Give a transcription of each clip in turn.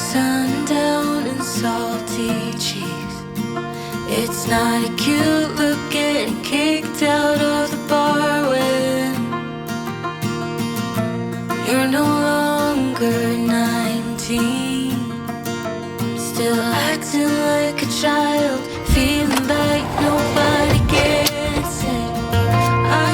sundown and salty cheeks. It's not a cute look getting kicked out of the bar when you're no longer 19. Still acting like a child, feeling like nobody gets it.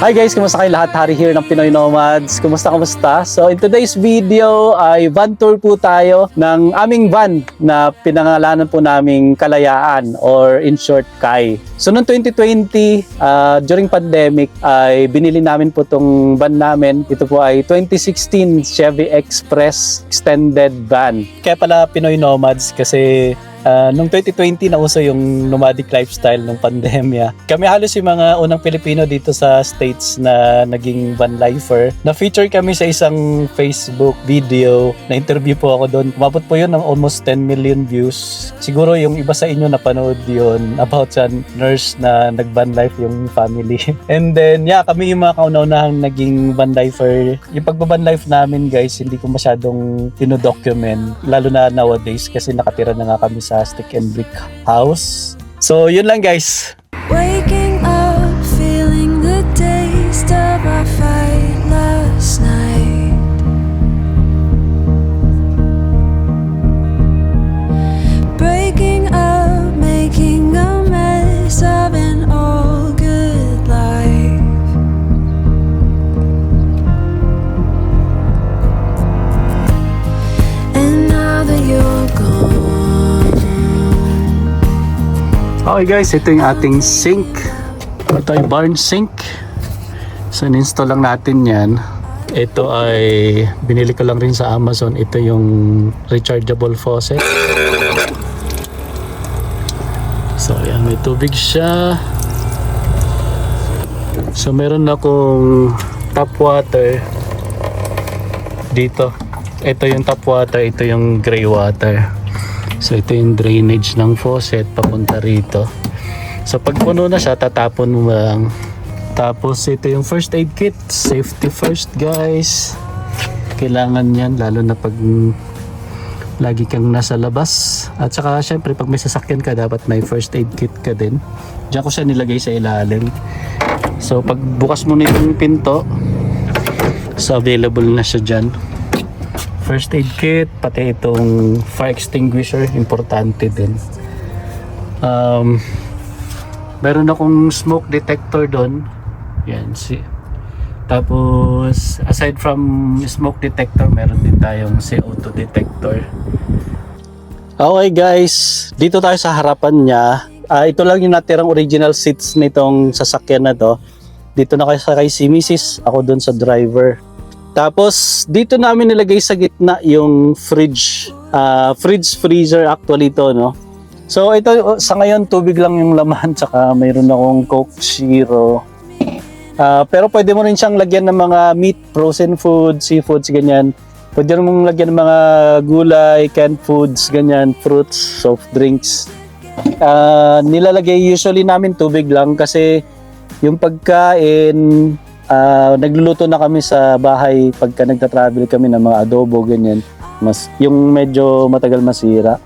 Hi guys, kumusta kayo lahat? Hari here ng Pinoy Nomads. Kumusta? So in today's video ay van tour po tayo ng aming van na pinangalanan po naming Kalayaan or in short Kai. So noong 2020, during pandemic ay binili namin po tong van namin. Ito po ay 2016 Chevy Express extended van. Kaya pala Pinoy Nomads kasi noong 2020 nauso yung nomadic lifestyle ng pandemya. Kami halos yung mga unang Pilipino dito sa States na naging van lifer. Na-feature kami sa isang Facebook video. Na-interview po ako doon. Umabot po yun ng almost 10 million views. Siguro yung iba sa inyo napanood yun about sa nurse na nag-van life yung family. And then, kami yung mga kauna-unahang naging van lifer. Yung pagbaban life namin guys, hindi ko masyadong pinodocument. Lalo na nowadays kasi nakatira na nga kami sa stick and brick house. So, yun lang guys. Waking up, feeling the taste of our fight last night. Breaking up, making a mess of an all good life. And now that you're gone. Okay guys, ito yung ating sink. Ito ay barn sink. So, in-install lang natin yan. Ito ay binili ko lang rin sa Amazon. Ito yung rechargeable faucet. So, ayan, may tubig siya. So, meron akong tap water dito. Ito yung tap water, ito yung gray water. So ito yung drainage ng faucet papunta rito. So pag puno na siya, tatapon mo lang. Tapos ito yung first aid kit. Safety first guys. Kailangan yan lalo na pag lagi kang nasa labas. At saka syempre pag may sasakyan ka, dapat may first aid kit ka din. Diyan ko siya nilagay sa ilalim. So pag bukas mo na yung pinto, so available na siya dyan. First aid kit, pati itong fire extinguisher, importante din. Meron akong smoke detector doon. Yan, tapos, aside from smoke detector, meron din tayong CO2 detector. Okay guys, dito tayo sa harapan niya. Ito lang yung natirang original seats nitong sasakyan na to. Dito na kay si Mrs. Ako doon sa driver. Tapos dito namin nilagay sa gitna yung fridge freezer actually to, no. So ito sa ngayon tubig lang yung laman, tsaka mayroon akong Coke Zero. Pero pwede mo rin siyang lagyan ng mga meat, frozen food, seafoods, ganyan. Pwede mong lagyan ng mga gulay, canned foods, ganyan, fruits, soft drinks. Nilalagay usually namin tubig lang kasi yung pagkain, nagluluto na kami sa bahay pagka nagta-travel kami ng mga adobo, ganyan. Yung medyo matagal masira.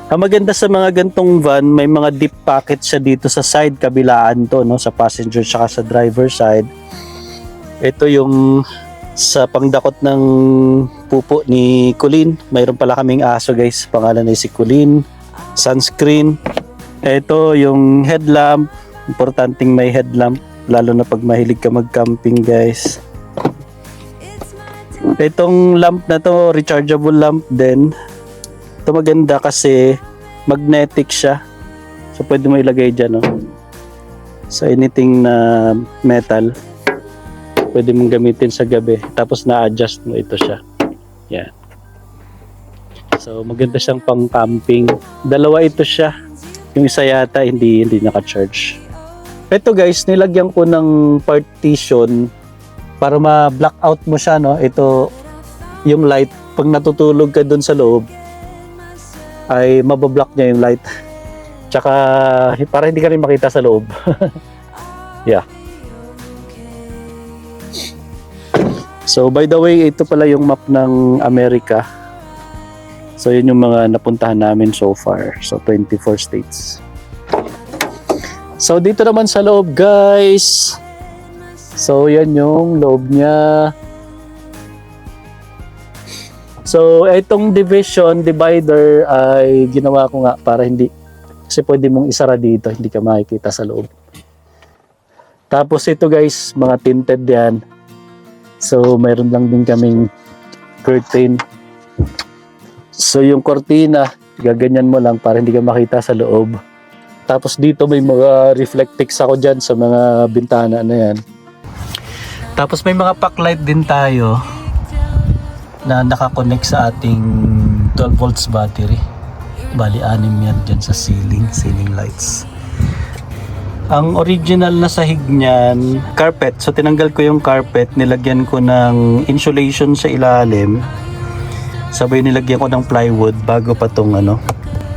Ang maganda sa mga gantong van, may mga deep pocket siya dito sa side, kabilaan to, no, sa passenger saka sa driver side. Ito yung sa pangdakot ng pupo ni Colleen. Mayroon pala kaming aso guys, pangalan ay si Colleen. Sunscreen. Ito yung headlamp, importanteng may headlamp. Lalo na pag mahilig ka mag-camping guys. Itong lamp na to, rechargeable lamp din. Ito maganda kasi magnetic siya. So pwede mo ilagay dyan, no? So anything na metal, pwede mong gamitin sa gabi. Tapos na-adjust mo ito siya. Yan. So maganda siyang pang camping. Dalawa ito siya. Yung isa yata hindi naka-charge. Ito guys, nilagyan ko ng partition para ma-blackout mo siya, no? Ito yung light, pag natutulog ka dun sa loob ay mabablock niya yung light. Tsaka para hindi ka rin makita sa loob. Yeah. So by the way, ito pala yung map ng Amerika. So yun yung mga napuntahan namin so far. So 24 states. So dito naman sa loob guys. So yan yung loob niya. So itong divider ay ginawa ko nga para hindi, kasi pwede mong isara dito, hindi ka makikita sa loob. Tapos ito guys, mga tinted yan. So mayroon lang din kaming curtain. So yung cortina, gaganyan mo lang para hindi ka makita sa loob. Tapos dito may mga reflectix ako dyan sa mga bintana na yan. Tapos may mga backlight din tayo na nakakonect sa ating 12 volts battery. Bali 6 yan dyan sa ceiling lights. Ang original na sahig niyan, carpet. So tinanggal ko yung carpet, nilagyan ko ng insulation sa ilalim. Sabay nilagyan ko ng plywood bago pa tong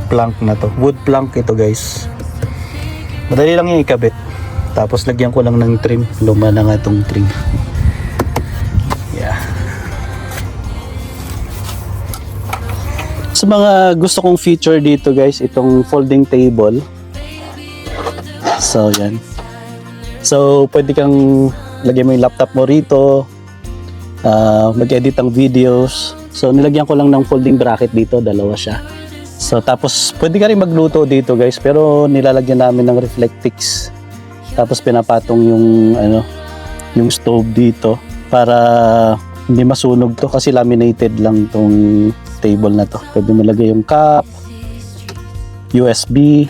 plank na to. Wood plank ito guys. Madali lang yung ikabit. Tapos lagyan ko lang ng trim. Luma na nga itong trim. Yeah. Sa mga gusto kong feature dito guys, itong folding table. So yan. So pwede kang lagyan mo yung laptop mo rito, mag-edit ang videos. So nilagyan ko lang ng folding bracket dito, dalawa siya. So tapos pwede ka rin magluto dito guys, pero nilalagyan namin ng reflectix. Tapos pinapatong yung stove dito para hindi masunog to, kasi laminated lang tong table na to. Pwede mo lagay yung cup, USB,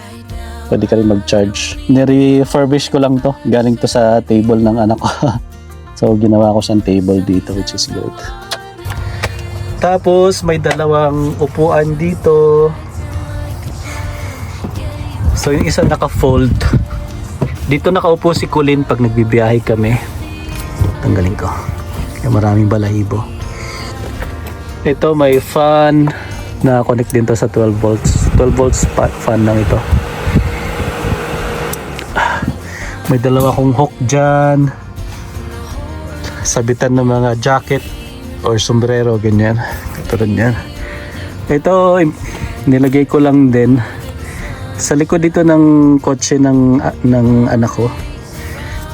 pwede ka rin mag-charge. Nire-refurbish ko lang to. Galing to sa table ng anak ko. So, ginawa ko siyang table dito, which is good. Tapos, may dalawang upuan dito. So, yung isa naka-fold. Dito nakaupo si Colin pag nagbibiyahe kami. Tanggalin ko. Kaya maraming balahibo. Ito, may fan. Na-connect din to sa 12 volts. 12 volts fan lang ito. May dalawa kong hook dyan. Sabitan ng mga jacket or sombrero, ganyan. Katulad yan. Ito, nilagay ko lang din sa likod dito ng kotse ng anak ko.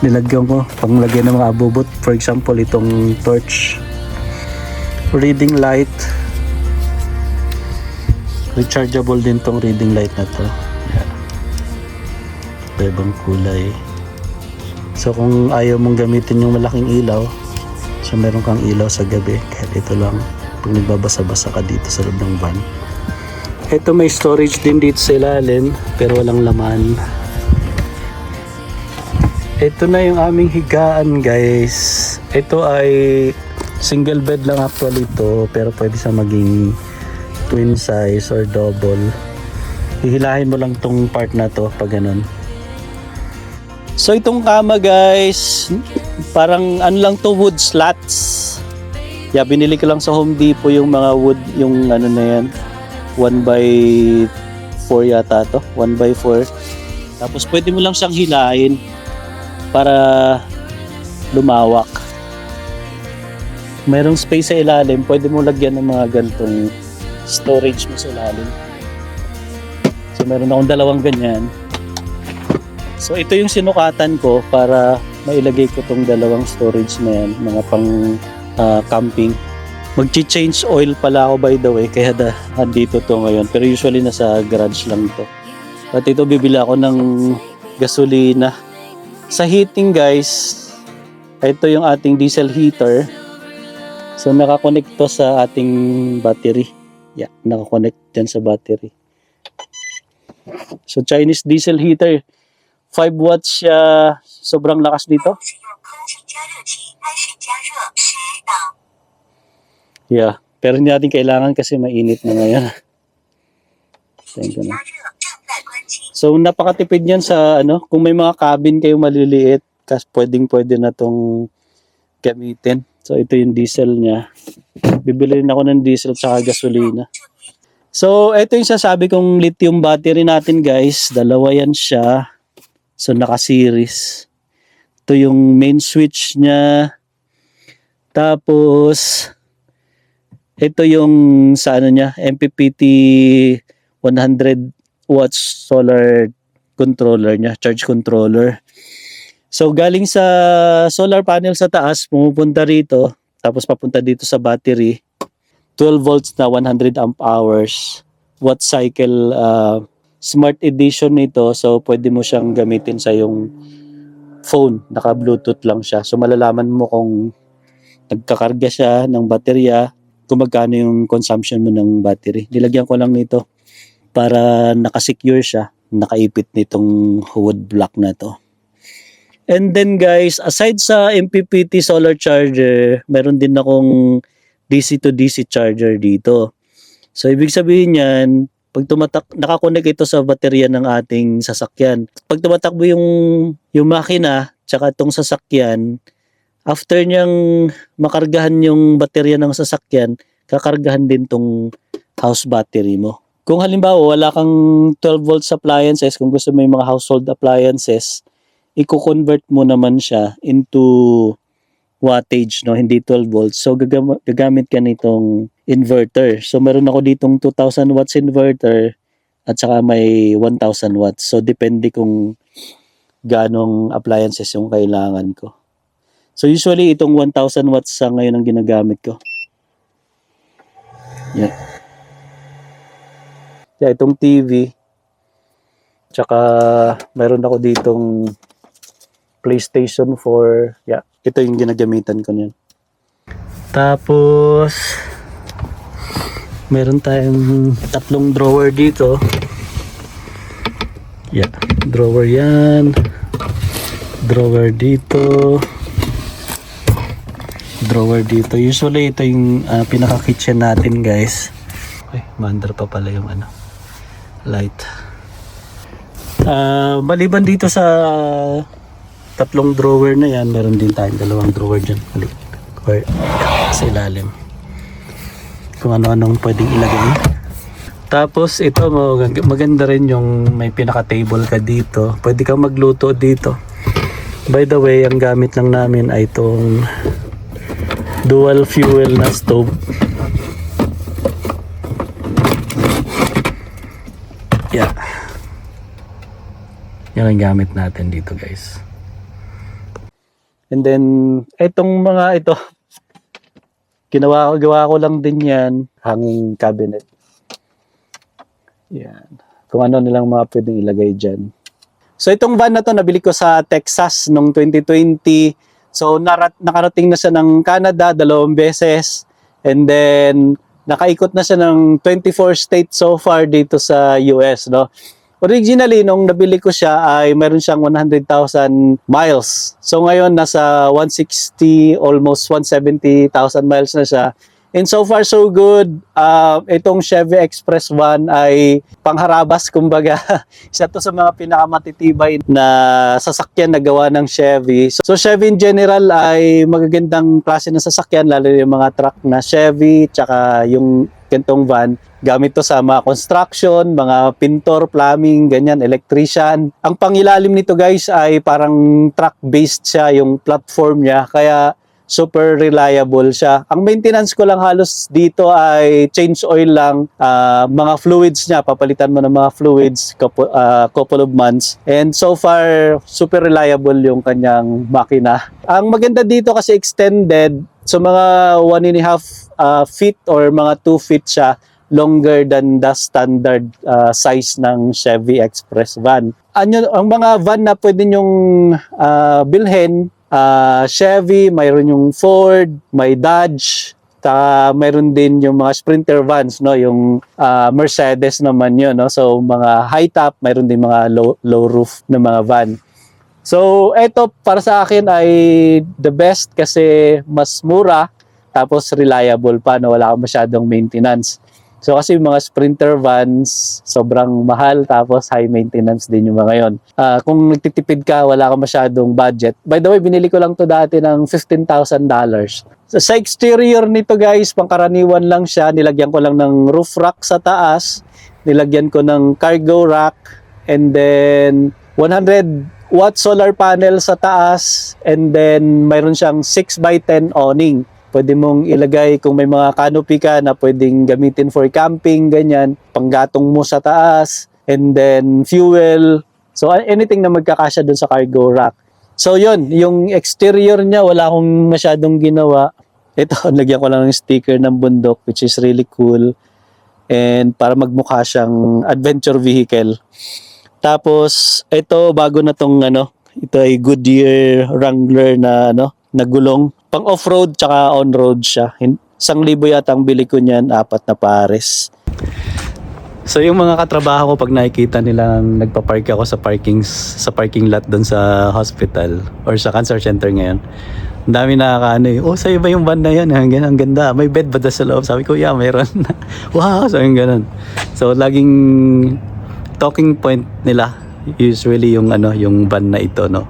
Nilagyan ko panglagyan ng mga abubot. For example, itong torch. Reading light. Rechargeable din tong reading light na to. Yan. Ibang kulay. So kung ayaw mong gamitin yung malaking ilaw, so meron kang ilaw sa gabi, kahit ito lang pag nagbabasa-basa ka dito sa loob ng van. Ito may storage din dito sa ilalim, pero walang laman. Ito na yung aming higaan guys. Ito ay single bed lang actually ito, pero pwede siya maging twin size or double. Hihilahin mo lang tong part na to pag ganun. So itong kama guys, parang lang to, wood slats. Yeah, binili ko lang sa Home Depot yung mga wood, yung na yan, 1x4 yata to, 1x4. Tapos pwede mo lang siyang hilahin para lumawak. Mayroong space sa ilalim, pwede mo lagyan ng mga gantong storage mo sa ilalim. So meron akong dalawang ganyan. So ito yung sinukatan ko para mailagay ko tong dalawang storage na yan, mga pang camping. Magchi-change oil pala ako by the way, kaya andito to ngayon. Pero usually nasa garage lang to. At ito bibili ako ng gasolina. Sa heating guys, ito yung ating diesel heater. So nakakonect to sa ating battery. Yeah, nakakonect dyan sa battery. So Chinese diesel heater. 5 watts siya, sobrang lakas dito. Yeah, pero hindi natin kailangan kasi mainit na ngayon. Na. So napakatipid niyan sa kung may mga cabin kayo maliliit, kasi pwede na tong gamitin. So ito yung diesel niya. Bibili rin ako ng diesel at gasolina. So ito yung sasabi kong lithium battery natin guys, dalawa yan siya. So naka-series. Ito yung main switch niya. Tapos Ito yung sa ano niya, MPPT 100 watts solar controller niya, charge controller. So galing sa solar panel sa taas, pumupunta rito, tapos papunta dito sa battery. 12 volts na 100 amp hours. Watt cycle smart edition nito. So pwede mo siyang gamitin sa yung phone. Naka-Bluetooth lang siya. So malalaman mo kung nagkakarga siya ng baterya, kung magkano yung consumption mo ng battery. Nilagyan ko lang nito para nakasecure siya, nakaipit nitong wood block na to. And then guys, aside sa MPPT solar charger, meron din akong DC to DC charger dito. So ibig sabihin niyan, pag nakakonect ito sa baterya ng ating sasakyan. Pag tumatakbo yung makina, tsaka itong sasakyan, after niyang makargahan yung baterya ng sasakyan, kakargahan din tong house battery mo. Kung halimbawa wala kang 12 volts appliances, kung gusto mo yung mga household appliances, i-convert mo naman siya into wattage, no, hindi 12 volts. So gagamit ka nitong inverter. So meron ako ditong 2000 watts inverter at saka may 1000 watts. So depende kung ganong appliances yung kailangan ko. So usually itong 1000 watts sa ngayon ang ginagamit ko. Yan. Yeah, itong TV. Tsaka meron ako ditong PlayStation 4. Yeah, ito yung ginagamitan ko niyan. Tapos meron tayong tatlong drawer dito. Yeah, drawer yan. Drawer dito. Drawer dito. Usually ito yung pinaka-kitchen natin, guys. Okay, maandar pa pala yung light. Maliban dito sa tatlong drawer na yan, meron din tayong dalawang drawer dyan. Or sa ilalim. Kung ano-anong pwedeng ilagay. Tapos ito, maganda rin yung may pinaka-table ka dito. Pwede kang magluto dito. By the way, ang gamit lang namin ay itong dual fuel na stove. Yeah. Yan ang gamit natin dito, guys. And then, itong mga ito, gawa ko lang din yan, hanging cabinet. Yan. Kung ano nilang mga pwedeng ilagay dyan. So, itong van na to, nabili ko sa Texas noong 2020. So, nakarating na siya ng Canada 2 beses. And then, nakaikot na siya ng 24 states so far dito sa US, no? Originally, nung nabili ko siya ay mayroon siyang 100,000 miles. So ngayon, nasa 160, almost 170,000 miles na siya. And so far, so good. Itong Chevy Express van ay pangharabas, kumbaga. Isa to sa mga pinakamatitibay na sasakyan na gawa ng Chevy. So Chevy in general ay magagandang klase ng sasakyan, lalo yung mga truck na Chevy, tsaka yung kentong van. Gamit to sa mga construction, mga pintor, plumbing, ganyan, electrician. Ang pangilalim nito, guys, ay parang truck-based siya, yung platform niya. Kaya super reliable siya. Ang maintenance ko lang halos dito ay change oil lang, mga fluids niya, papalitan mo ng mga fluids couple of months. And so far, super reliable yung kanyang makina. Ang maganda dito kasi extended, so mga 1.5 feet or mga 2 feet siya, longer than the standard size ng Chevy Express van. Ang mga van na pwede nyong bilhin, Chevy, mayroon yung Ford, may Dodge, mayroon din yung mga Sprinter vans, no, yung Mercedes naman yun, no. So mga high top, mayroon din mga low roof na mga van. So eto para sa akin ay the best kasi mas mura, tapos reliable pa, no, wala kang masyadong maintenance. So kasi yung mga Sprinter vans, sobrang mahal, tapos high maintenance din yung mga yon. Kung nagtitipid ka, wala kang masyadong budget. By the way, binili ko lang to dati ng $15,000. So, sa exterior nito, guys, pangkaraniwan lang siya. Nilagyan ko lang ng roof rack sa taas. Nilagyan ko ng cargo rack. And then 100 watt solar panel sa taas. And then mayroon siyang 6x10 awning. Pwede mong ilagay kung may mga canopy ka na pwedeng gamitin for camping, ganyan. Panggatong mo sa taas. And then fuel. So anything na magkakasya dun sa cargo rack. So yun, yung exterior niya wala akong masyadong ginawa. Ito, lagyan ko lang ng sticker ng bundok which is really cool. And para magmukha siyang adventure vehicle. Tapos ito bago na tong ito ay Goodyear Wrangler na na gulong. Pang off-road tsaka on-road siya. 1,000 yata ang bili ko niyan, 4 na pares. So yung mga katrabaho ko pag nakikita nilang nagpa-park ako sa parking lot doon sa hospital or sa cancer center ngayon. Ang dami oh sa'yo ba yung van na yan? Ang ganda. May bed ba sa loob? Sabi ko, yeah, mayroon. Wow, so yung ganun. So laging talking point nila usually yung yung van na ito, no.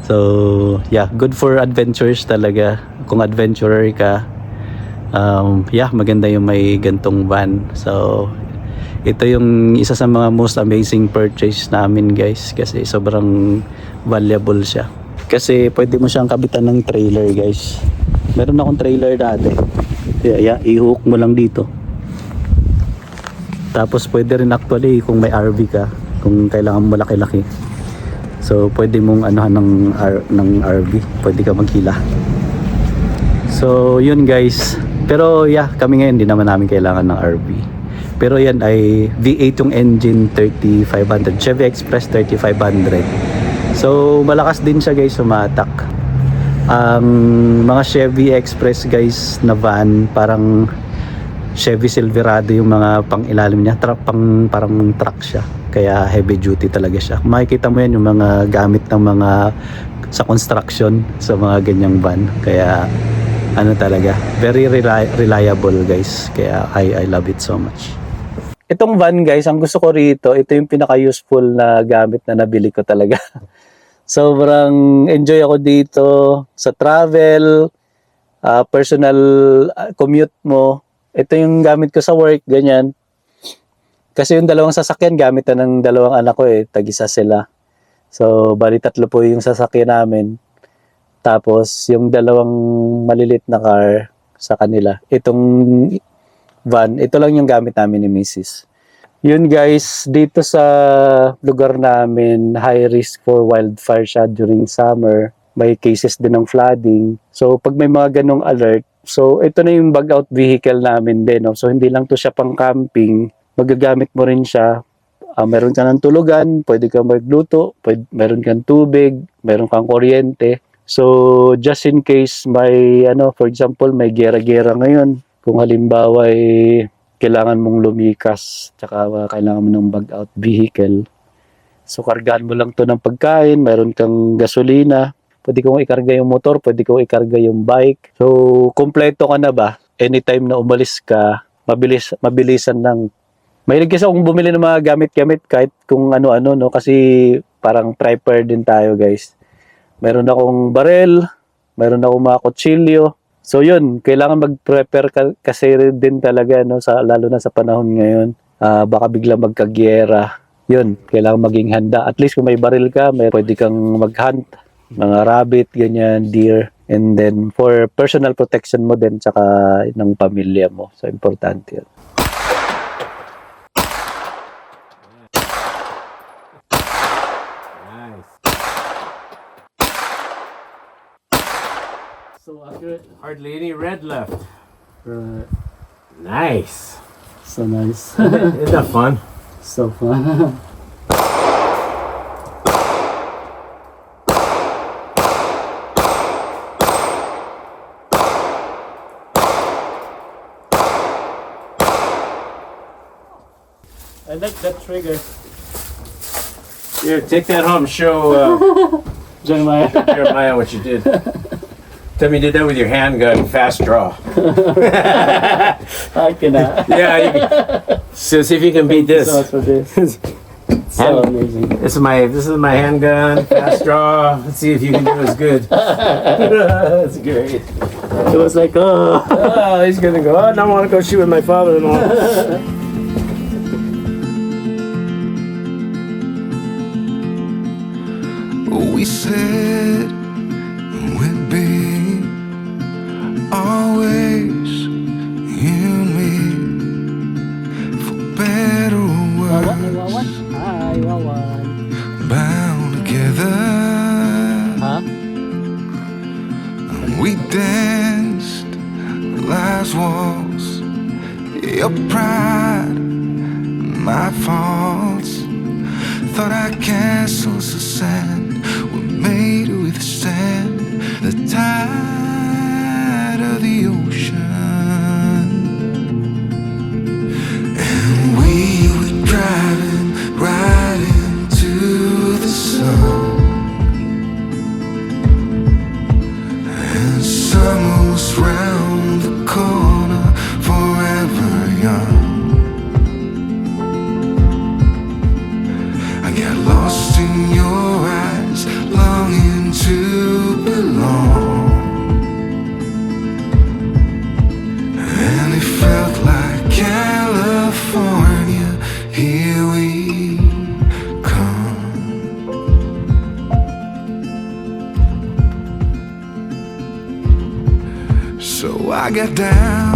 So yeah, good for adventures talaga. Kung adventurer ka, yeah, maganda yung may gantong van. So ito yung isa sa mga most amazing purchase namin, guys, kasi sobrang valuable siya. Kasi pwede mo siyang kabitan ng trailer, guys. Meron akong trailer dati. Yeah, i-hook mo lang dito. Tapos pwede rin actually kung may RV ka, kung kailangan mo laki-laki. So pwede mong ng RV, pwede ka maghila. So yun, guys. Pero yeah, kami ngayon hindi naman namin kailangan ng RV. Pero yan ay V8 yung engine, 3500. Chevy Express 3500. So malakas din siya, guys, sumatak. Ang mga Chevy Express, guys, na van, parang Chevy Silverado yung mga pang-ilalim niya, parang truck siya. Kaya heavy duty talaga siya. Makikita mo yan yung mga gamit ng mga sa construction, sa mga ganyang van. Kaya talaga, very reliable, guys. Kaya I love it so much. Itong van, guys, ang gusto ko rito, ito yung pinaka-useful na gamit na nabili ko talaga. Sobrang enjoy ako dito sa travel, personal commute mo. Ito yung gamit ko sa work, ganyan. Kasi yung dalawang sasakyan, gamit na ng dalawang anak ko tag-isa sila. So, bali 3 po yung sasakyan namin. Tapos, yung dalawang malilit na car sa kanila. Itong van, ito lang yung gamit namin ni Mrs. Yun, guys, dito sa lugar namin, high risk for wildfire siya during summer. May cases din ng flooding. So, pag may mga ganong alert, so ito na yung bug-out vehicle namin din. No? So, hindi lang to siya pang camping. Magagamit mo rin siya. Meron ka ng tulugan, pwede kang magluto, meron kang tubig, meron kang kuryente. So, just in case may, for example, may gera-gera ngayon. Kung halimbawa kailangan mong lumikas, tsaka kailangan mo ng bug-out vehicle. So, kargaan mo lang to ng pagkain, meron kang gasolina. Pwede kong ikarga yung motor, pwede kong ikarga yung bike. So, kompleto ka na ba? Anytime na umalis ka, mabilisan lang. Mahilig kasi akong bumili ng mga gamit-gamit kahit kung ano-ano, no? Kasi parang prepper din tayo, guys. Meron akong barel, meron akong mga kutsilyo. So, yun, kailangan mag-prepare kasi din talaga, no? Lalo na sa panahon ngayon. Baka biglang magkagyera. Yun, kailangan maging handa. At least kung may baril ka, pwede kang mag-hunt. Mga rabbit, ganyan, deer. And then, for personal protection mo din, tsaka ng pamilya mo. So, importante yun. Nice. So, accurate. Hardly any red left. Right. Nice. So nice. Isn't that fun? So fun. I like that trigger. Here, take that home. Show Jeremiah. Jeremiah what you did. Tell me you did that with your handgun, fast draw. I cannot. Yeah. So see if you can beat this. So much for this. So amazing. This is my handgun, fast draw. Let's see if you can do as good. That's great. It was like, oh. Oh, he's gonna go. Oh, now I want to go shoot with my father-in-law. We said we'd be on always you and me, for better or Wawan, ay worse, wawan. Hi, wawan. bound together. Ha? We danced life's waltz, your pride, my faults. Thought our castles of sand were made to withstand the tide of the ocean. And we were driving right into the sun. And summer was round the corner, forever young. I got lost in your eyes, longing to belong. And it felt like California, here we come. So I got down